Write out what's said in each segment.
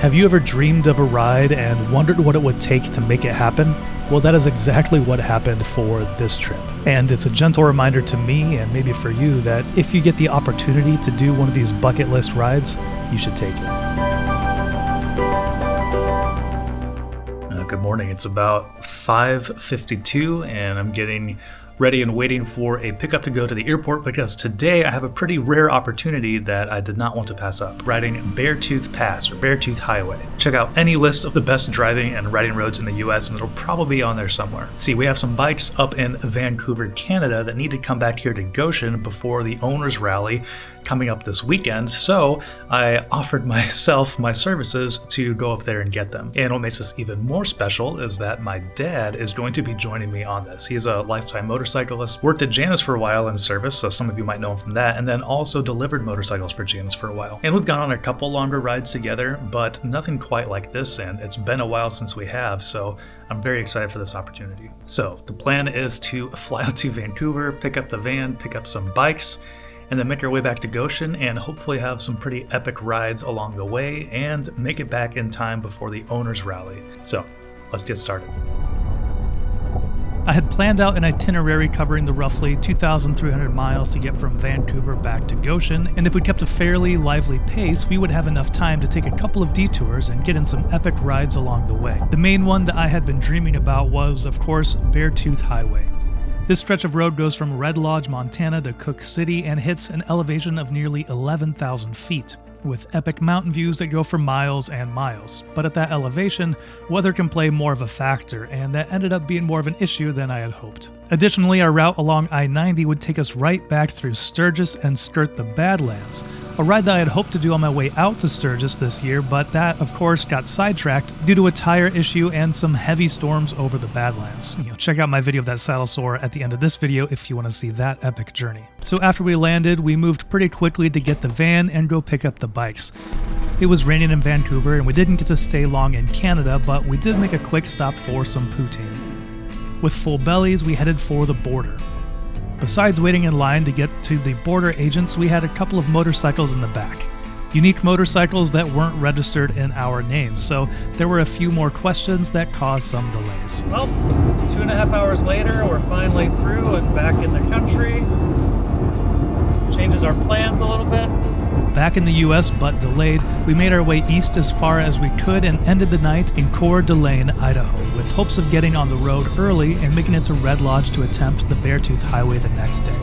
Have you ever dreamed of a ride and wondered what it would take to make it happen? Well, that is exactly what happened for this trip. And it's a gentle reminder to me, and maybe for you, that if you get the opportunity to do one of these bucket list rides, you should take it. Good morning. It's about 5:52 and I'm getting ready and waiting for a pickup to go to the airport because today I have a pretty rare opportunity that I did not want to pass up, riding Beartooth Pass or Beartooth Highway. Check out any list of the best driving and riding roads in the US and it'll probably be on there somewhere. See, we have some bikes up in Vancouver, Canada that need to come back here to Goshen before the owners rally coming up this weekend, so I offered myself my services to go up there and get them. And what makes this even more special is that my dad is going to be joining me on this. He's a lifetime motorcyclist, worked at Janus for a while in service, so some of you might know him from that, and then also delivered motorcycles for Janus for a while. And we've gone on a couple longer rides together, but nothing quite like this, and it's been a while since we have, so I'm very excited for this opportunity. So the plan is to fly out to Vancouver, pick up the van, pick up some bikes, and then make our way back to Goshen and hopefully have some pretty epic rides along the way and make it back in time before the owners rally. So let's get started. I had planned out an itinerary covering the roughly 2,300 miles to get from Vancouver back to Goshen, and if we kept a fairly lively pace, we would have enough time to take a couple of detours and get in some epic rides along the way. The main one that I had been dreaming about was, of course, Beartooth Highway. This stretch of road goes from Red Lodge, Montana to Cook City and hits an elevation of nearly 11,000 feet, with epic mountain views that go for miles and miles. But at that elevation, weather can play more of a factor, and that ended up being more of an issue than I had hoped. Additionally, our route along I-90 would take us right back through Sturgis and skirt the Badlands, a ride that I had hoped to do on my way out to Sturgis this year, but that, of course, got sidetracked due to a tire issue and some heavy storms over the Badlands. Check out my video of that saddle sore at the end of this video if you want to see that epic journey. So after we landed, we moved pretty quickly to get the van and go pick up the bikes. It was raining in Vancouver and we didn't get to stay long in Canada, but we did make a quick stop for some poutine. With full bellies, we headed for the border. Besides waiting in line to get to the border agents, we had a couple of motorcycles in the back. Unique motorcycles that weren't registered in our names, so there were a few more questions that caused some delays. Well, 2.5 hours later, we're finally through and back in the country. Changes our plans a little bit. Back in the US, but delayed, we made our way east as far as we could and ended the night in Coeur d'Alene, Idaho, with hopes of getting on the road early and making it to Red Lodge to attempt the Beartooth Highway the next day.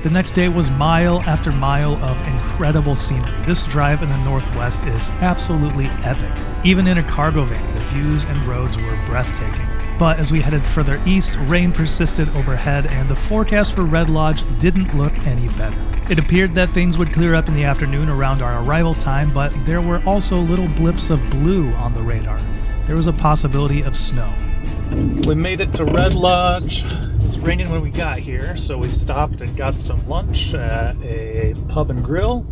The next day was mile after mile of incredible scenery. This drive in the Northwest is absolutely epic. Even in a cargo van, the views and roads were breathtaking. But as we headed further east, rain persisted overhead and the forecast for Red Lodge didn't look any better. It appeared that things would clear up in the afternoon around our arrival time, but there were also little blips of blue on the radar. There was a possibility of snow. We made it to Red Lodge. It was raining when we got here, so we stopped and got some lunch at a pub and grill.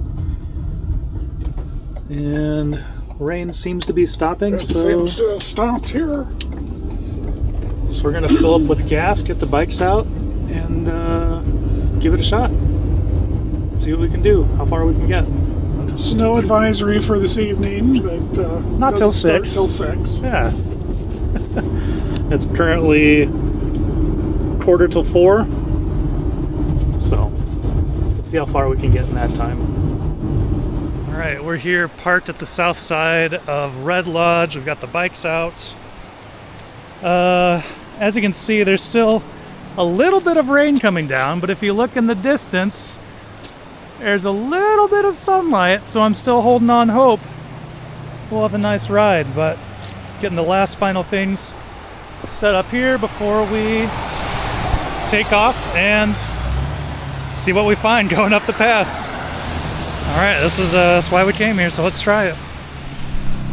And rain seems to be stopping. It seems to have stopped here. So we're gonna fill up with gas, get the bikes out, and give it a shot. See what we can do, how far we can get. Snow advisory for this evening, but not till 6. Till 6. Yeah. It's currently 3:45, so let's see how far we can get in that time. All right, we're here parked at the south side of Red Lodge. We've got the bikes out. As you can see, there's still a little bit of rain coming down, but if you look in the distance, there's a little bit of sunlight, so I'm still holding on hope we'll have a nice ride, but getting the last final things set up here before we take off and see what we find going up the pass. All right, that's why we came here, so let's try it.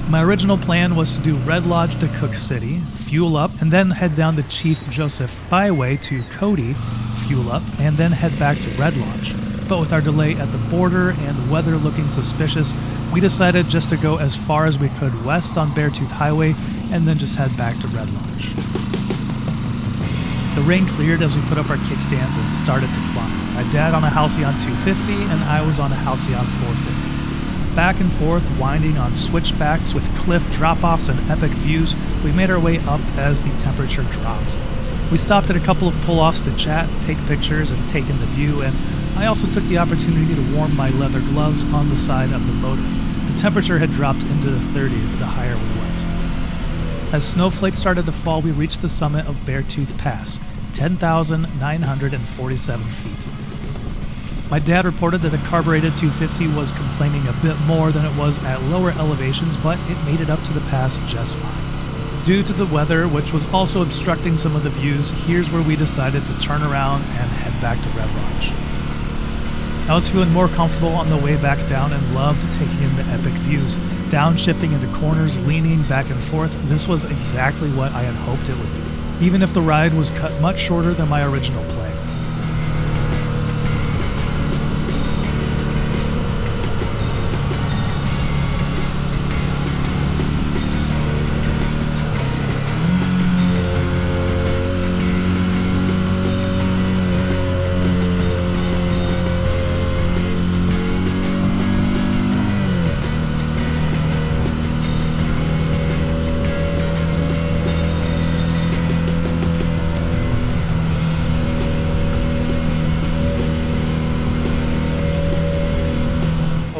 My original plan was to do Red Lodge to Cook City, fuel up, and then head down the Chief Joseph Byway to Cody, fuel up, and then head back to Red Lodge. But with our delay at the border and the weather looking suspicious, we decided just to go as far as we could west on Beartooth Highway and then just head back to Red Lodge. The rain cleared as we put up our kickstands and started to climb. My dad on a Halcyon 250 and I was on a Halcyon 450. Back and forth, winding on switchbacks with cliff drop-offs and epic views, we made our way up as the temperature dropped. We stopped at a couple of pull-offs to chat, take pictures, and take in the view, and I also took the opportunity to warm my leather gloves on the side of the motor. The temperature had dropped into the 30s the higher we went. As snowflakes started to fall, we reached the summit of Beartooth Pass, 10,947 feet. My dad reported that the carbureted 250 was complaining a bit more than it was at lower elevations, but it made it up to the pass just fine. Due to the weather, which was also obstructing some of the views, here's where we decided to turn around and head back to Red Lodge. I was feeling more comfortable on the way back down and loved taking in the epic views. Downshifting into corners, leaning back and forth, this was exactly what I had hoped it would be, even if the ride was cut much shorter than my original plan.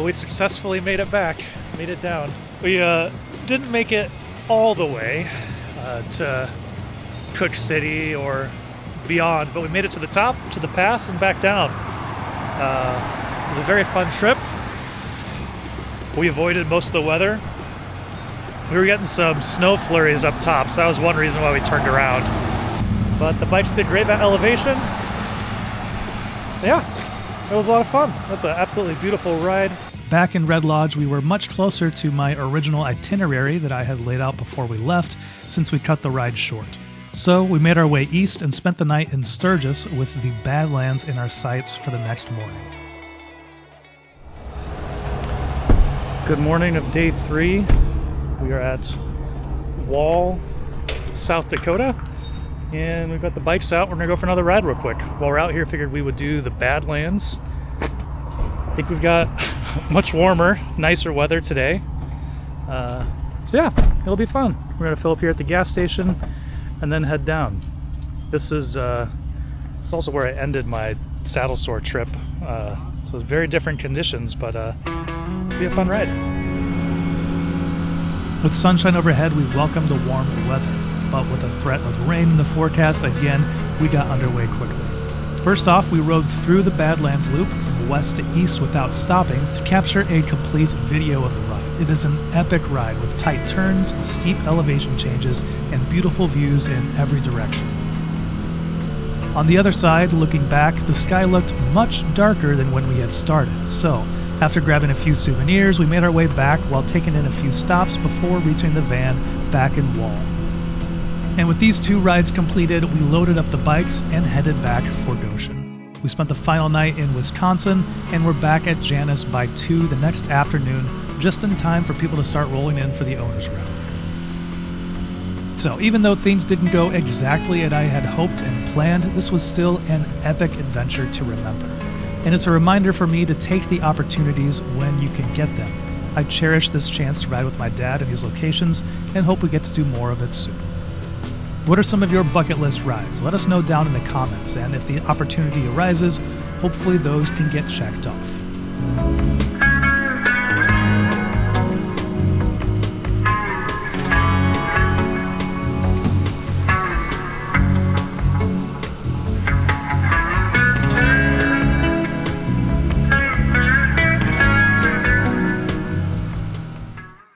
We successfully made it back, made it down. We didn't make it all the way to Cook City or beyond, but we made it to the top, to the pass, and back down. It was a very fun trip. We avoided most of the weather. We were getting some snow flurries up top, so that was one reason why we turned around. But the bikes did great at elevation. Yeah, it was a lot of fun. That's an absolutely beautiful ride. Back in Red Lodge, we were much closer to my original itinerary that I had laid out before we left, since we cut the ride short. So we made our way east and spent the night in Sturgis with the Badlands in our sights for the next morning. Good morning of day 3. We are at Wall, South Dakota, and we've got the bikes out. We're gonna go for another ride real quick. While we're out here, figured we would do the Badlands. I think we've got much warmer, nicer weather today. So yeah, it'll be fun. We're gonna fill up here at the gas station and then head down. This is it's also where I ended my saddle sore trip. So it's very different conditions, but it'll be a fun ride. With sunshine overhead, we welcomed the warm weather, but with a threat of rain in the forecast, again, we got underway quickly. First off, we rode through the Badlands Loop from west to east without stopping to capture a complete video of the ride. It is an epic ride with tight turns, steep elevation changes, and beautiful views in every direction. On the other side, looking back, the sky looked much darker than when we had started, so after grabbing a few souvenirs, we made our way back while taking in a few stops before reaching the van back in Wall. And with these 2 rides completed, we loaded up the bikes and headed back for Goshen. We spent the final night in Wisconsin, and we're back at Janus by 2 the next afternoon, just in time for people to start rolling in for the owner's round. So even though things didn't go exactly as I had hoped and planned, this was still an epic adventure to remember. And it's a reminder for me to take the opportunities when you can get them. I cherish this chance to ride with my dad in these locations and hope we get to do more of it soon. What are some of your bucket list rides? Let us know down in the comments, and if the opportunity arises, hopefully those can get checked off.